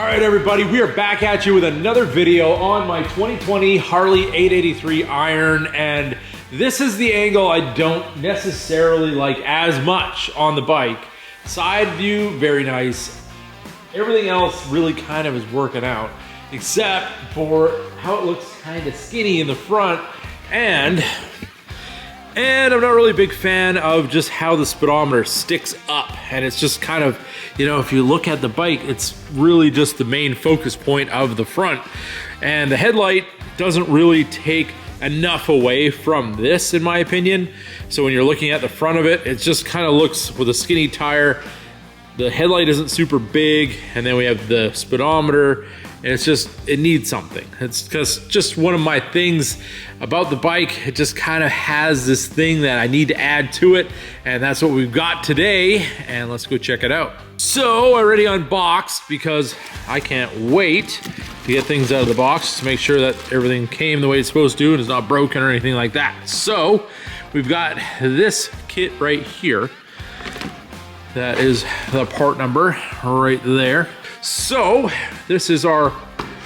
right, everybody, we are back at you with another video on my 2020 Harley 883 Iron, and this is the angle I don't necessarily like as much on the bike. Side view, very nice. Everything else really kind of is working out, except for how it looks kind of skinny in the front, and I'm not really a big fan of just how the speedometer sticks up, and it's just kind of, you know, if you look at the bike, it's really just the main focus point of the front, and the headlight doesn't really take enough away from this, in my opinion. So when you're looking at the front of it, it just kind of looks with a skinny tire. The headlight isn't super big, and then we have the speedometer, and it's just, it needs something. It's just one of my things about the bike. It just kind of has this thing that I need to add to it, and that's what we've got today, and let's go check it out. So I already unboxed because I can't wait to get things out of the box to make sure that everything came the way it's supposed to and is not broken or anything like that. So we've got this kit right here. That is the part number right there. So this is our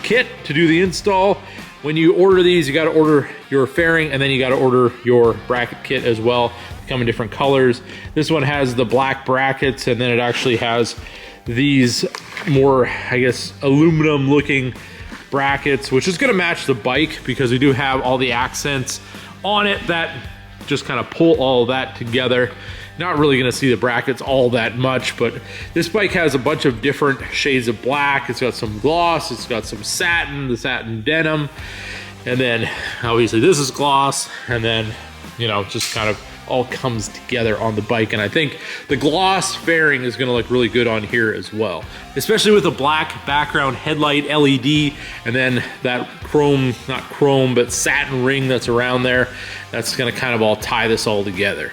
kit to do the install. When you order these, you got to order your fairing, and then you got to order your bracket kit as well. They come in different colors. This one has the black brackets, and then it actually has these more, I guess, aluminum looking brackets, which is going to match the bike because we do have all the accents on it that just kind of pull all of that together. Not really going to see the brackets all that much, but this bike has a bunch of different shades of black. It's got some gloss, it's got some satin, the satin denim, and then obviously this is gloss, and then, you know, just kind of all comes together on the bike. And I think the gloss fairing is going to look really good on here as well, especially with the black background headlight LED, and then that chrome, not chrome, but satin ring that's around there. That's going to kind of all tie this all together.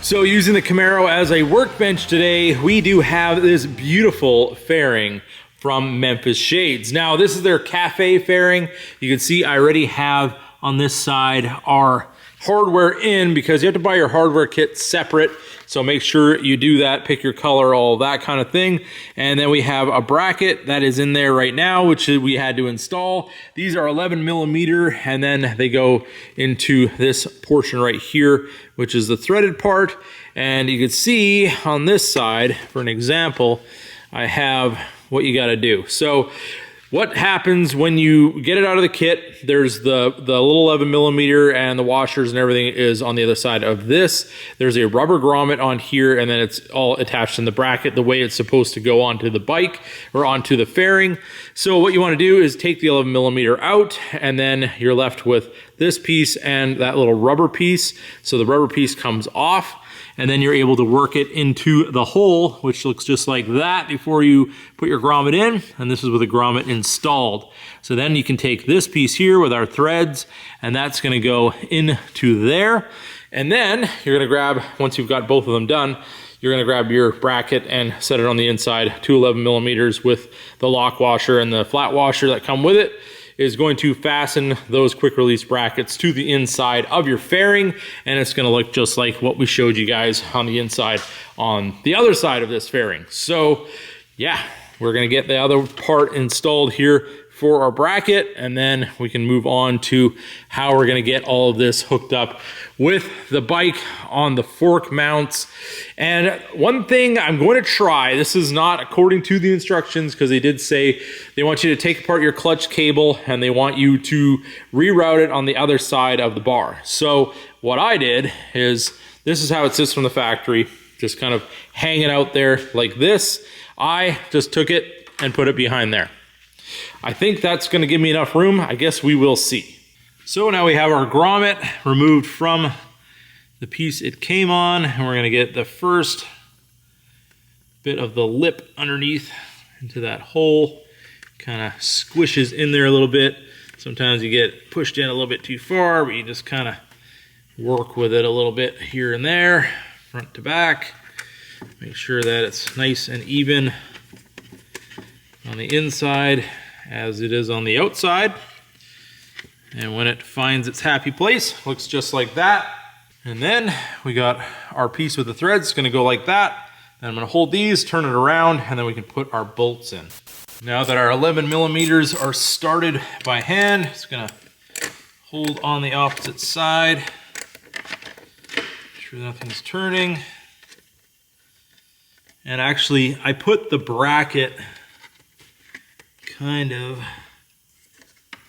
So using the Camaro as a workbench today, we do have this beautiful fairing from Memphis Shades. Now this is their cafe fairing. You can see I already have on this side our hardware in, because you have to buy your hardware kit separate. So make sure you do that, pick your color, all that kind of thing. And then we have a bracket that is in there right now, which we had to install. These are 11 millimeter, and then they go into this portion right here, which is the threaded part. And you can see on this side, for an example, I have what you gotta do. So what happens when you get it out of the kit, there's the little 11 millimeter, and the washers and everything is on the other side of this. There's a rubber grommet on here, and then it's all attached in the bracket the way it's supposed to go onto the bike or onto the fairing. So what you want to do is take the 11 millimeter out, and then you're left with this piece and that little rubber piece. So the rubber piece comes off, and then you're able to work it into the hole, which looks just like that before you put your grommet in, and this is with a grommet installed. So then you can take this piece here with our threads, and that's gonna go into there. And then you're gonna grab, once you've got both of them done, you're gonna grab your bracket and set it on the inside, two 11 millimeters with the lock washer and the flat washer that come with it is going to fasten those quick release brackets to the inside of your fairing, and it's going to look just like what we showed you guys on the inside on the other side of this fairing. So yeah, we're going to get the other part installed here for our bracket, and then we can move on to how we're going to get all of this hooked up with the bike on the fork mounts. And one thing I'm going to try, this is not according to the instructions, because they did say they want you to take apart your clutch cable and they want you to reroute it on the other side of the bar. So what I did is, this is how it sits from the factory, just kind of hanging out there like this. I just took it and put it behind there. I think that's going to give me enough room. I guess we will see. So now we have our grommet removed from the piece it came on, and we're going to get the first bit of the lip underneath into that hole. Kind of squishes in there a little bit. Sometimes you get pushed in a little bit too far, but you just kind of work with it a little bit here and there, front to back. Make sure that it's nice and even on the inside as it is on the outside. And when it finds its happy place, looks just like that. And then we got our piece with the threads. It's going to go like that. Then I'm going to hold these, turn it around, and then we can put our bolts in. Now that our 11 millimeters are started by hand, it's gonna hold on the opposite side. Make sure nothing's turning. And actually, I put the bracket kind of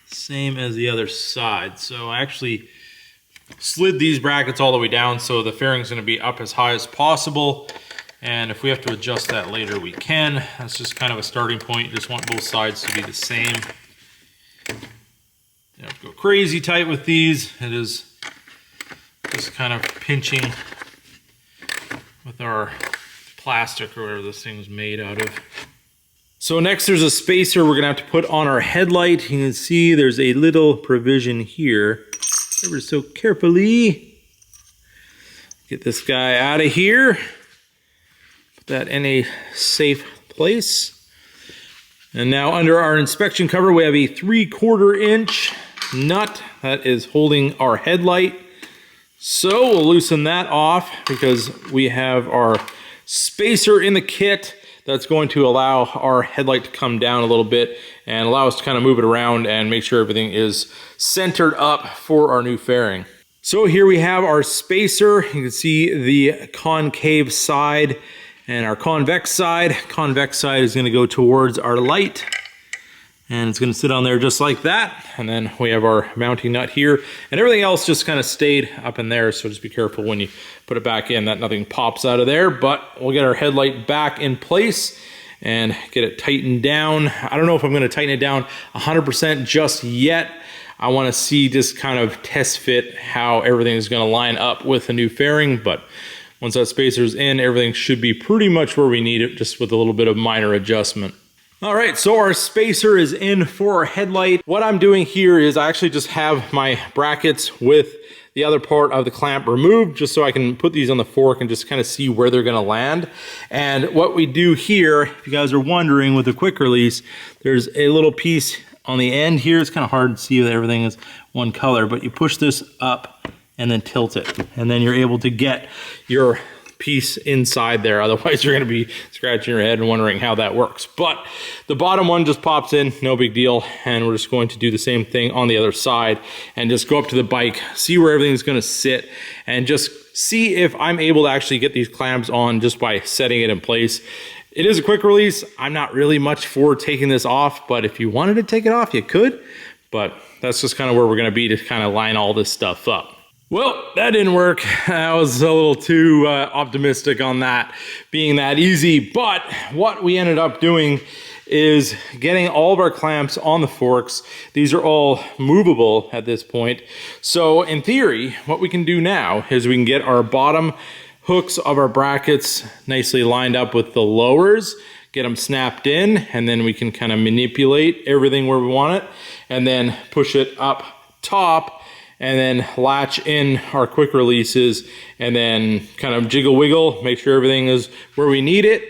same as the other side. So I actually slid these brackets all the way down so the fairing's gonna be up as high as possible. And if we have to adjust that later, we can. That's just kind of a starting point. You just want both sides to be the same. You don't have to go crazy tight with these. It is just kind of pinching with our plastic or whatever this thing's made out of. So next there's a spacer we're gonna have to put on our headlight. You can see there's a little provision here. Ever so carefully. Get this guy out of here. Put that in a safe place. And now under our inspection cover, we have a 3/4 inch nut that is holding our headlight. So we'll loosen that off because we have our spacer in the kit that's going to allow our headlight to come down a little bit and allow us to kind of move it around and make sure everything is centered up for our new fairing. So here we have our spacer. You can see the concave side and our convex side. Convex side is going to go towards our light, and it's going to sit on there just like that. And then we have our mounting nut here, and everything else just kind of stayed up in there. So just be careful when you put it back in that nothing pops out of there. But we'll get our headlight back in place and get it tightened down. I don't know if I'm going to tighten it down 100% just yet. I want to see just kind of test fit how everything is going to line up with the new fairing. But once that spacer's in, everything should be pretty much where we need it, just with a little bit of minor adjustment. All right, so our spacer is in for our headlight. What I'm doing here is I actually just have my brackets with the other part of the clamp removed, just so I can put these on the fork and just kind of see where they're gonna land. And what we do here, if you guys are wondering, with the quick release, there's a little piece on the end here. It's kind of hard to see that everything is one color, but you push this up and then tilt it, and then you're able to get your piece inside there. Otherwise you're going to be scratching your head and wondering how that works. But the bottom one just pops in, no big deal. And we're just going to do the same thing on the other side and just go up to the bike, see where everything's going to sit, and just see if I'm able to actually get these clamps on just by setting it in place. It is a quick release. I'm not really much for taking this off, but if you wanted to take it off, you could. But that's just kind of where we're going to be to kind of line all this stuff up. Well, that didn't work. I was a little too optimistic on that being that easy. But what we ended up doing is getting all of our clamps on the forks. These are all movable at this point. So in theory, what we can do now is we can get our bottom hooks of our brackets nicely lined up with the lowers, get them snapped in, and then we can kind of manipulate everything where we want it, and then push it up top, and then latch in our quick releases, and then kind of jiggle wiggle, make sure everything is where we need it.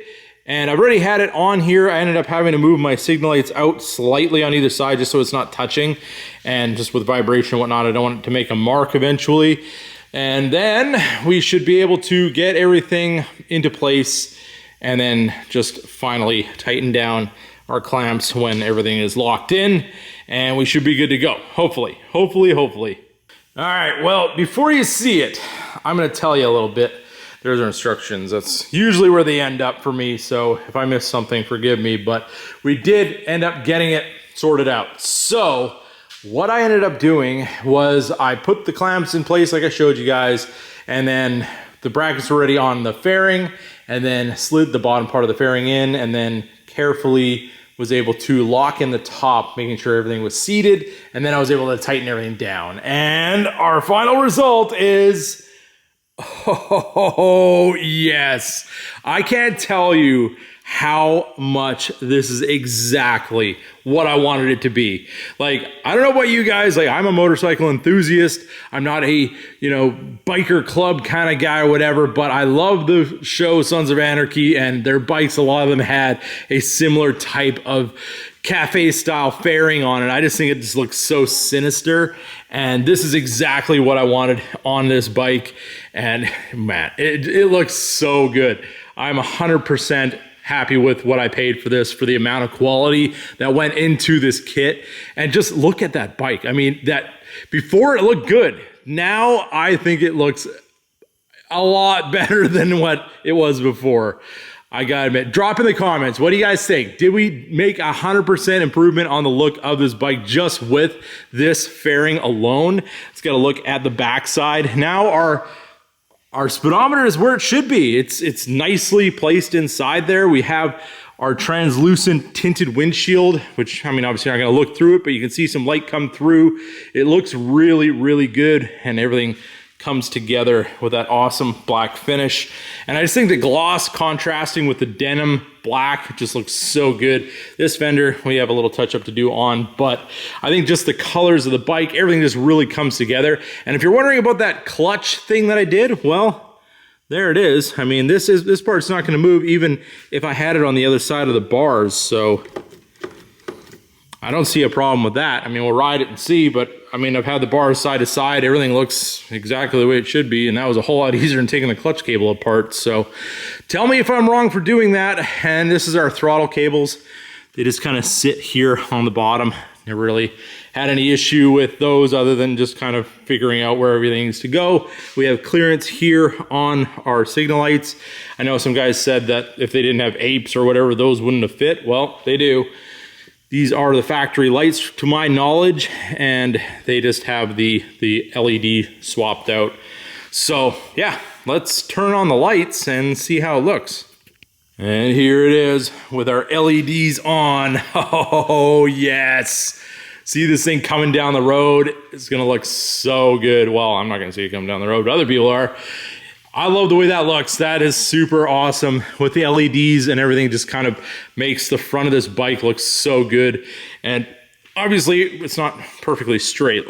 And I've already had it on here. I ended up having to move my signal lights out slightly on either side just so it's not touching, and just with vibration and whatnot, I don't want it to make a mark eventually. And then we should be able to get everything into place and then just finally tighten down our clamps when everything is locked in, and we should be good to go. Hopefully. All right, well, before you see it, I'm gonna tell you a little bit. There's our instructions. That's usually where they end up for me, so if I miss something, forgive me, but we did end up getting it sorted out. So what I ended up doing was I put the clamps in place like I showed you guys, and then the brackets were already on the fairing, and then slid the bottom part of the fairing in, and then carefully was able to lock in the top, making sure everything was seated, and then I was able to tighten everything down. And our final result is, oh yes, I can't tell you how much this is exactly what I wanted it to be. Like, I don't know about you guys, like, I'm a motorcycle enthusiast. I'm not a, biker club kind of guy or whatever, but I love the show Sons of Anarchy, and their bikes, a lot of them had a similar type of cafe style fairing on it. I just think it just looks so sinister, and this is exactly what I wanted on this bike. And man, it looks so good. I'm 100% happy with what I paid for this, for the amount of quality that went into this kit. And just look at that bike. I mean, that before it looked good. Now I think it looks a lot better than what it was before. I gotta admit, drop in the comments, what do you guys think? Did we make 100% improvement on the look of this bike just with this fairing alone? Let's get a look at the backside. Now our speedometer is where it should be. It's nicely placed inside there. We have our translucent tinted windshield, which, I mean, obviously you're not gonna look through it, but you can see some light come through. It looks really, really good, and everything comes together with that awesome black finish. And I just think the gloss contrasting with the denim black just looks so good. This fender, we have a little touch up to do on, but I think just the colors of the bike, everything just really comes together. And if you're wondering about that clutch thing that I did, well, there it is. I mean, this part's not gonna move even if I had it on the other side of the bars, so I don't see a problem with that. I mean, we'll ride it and see, but I mean, I've had the bars side to side. Everything looks exactly the way it should be, and that was a whole lot easier than taking the clutch cable apart. So tell me if I'm wrong for doing that. And this is our throttle cables. They just kind of sit here on the bottom. Never really had any issue with those other than just kind of figuring out where everything needs to go. We have clearance here on our signal lights. I know some guys said that if they didn't have apes or whatever, those wouldn't have fit. Well, they do. These are the factory lights to my knowledge, and they just have the LED swapped out. So yeah, let's turn on the lights and see how it looks. And here it is with our LEDs on. Oh yes. See this thing coming down the road? It's gonna look so good. Well, I'm not gonna see it coming down the road, but other people are. I love the way that looks. That is super awesome with the LEDs, and everything just kind of makes the front of this bike look so good. And obviously it's not perfectly straight.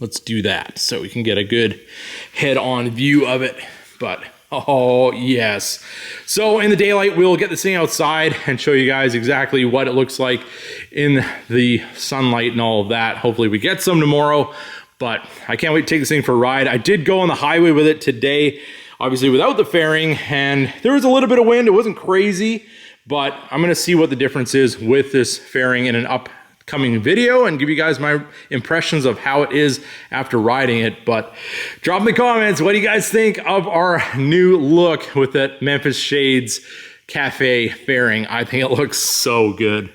Let's do that so we can get a good head-on view of it. But oh yes. So in the daylight, we'll get this thing outside and show you guys exactly what it looks like in the sunlight and all of that. Hopefully we get some tomorrow. But I can't wait to take this thing for a ride. I did go on the highway with it today, obviously without the fairing, and there was a little bit of wind. It wasn't crazy, but I'm gonna see what the difference is with this fairing in an upcoming video and give you guys my impressions of how it is after riding it. But drop in the comments, what do you guys think of our new look with that Memphis Shades Cafe fairing? I think it looks so good.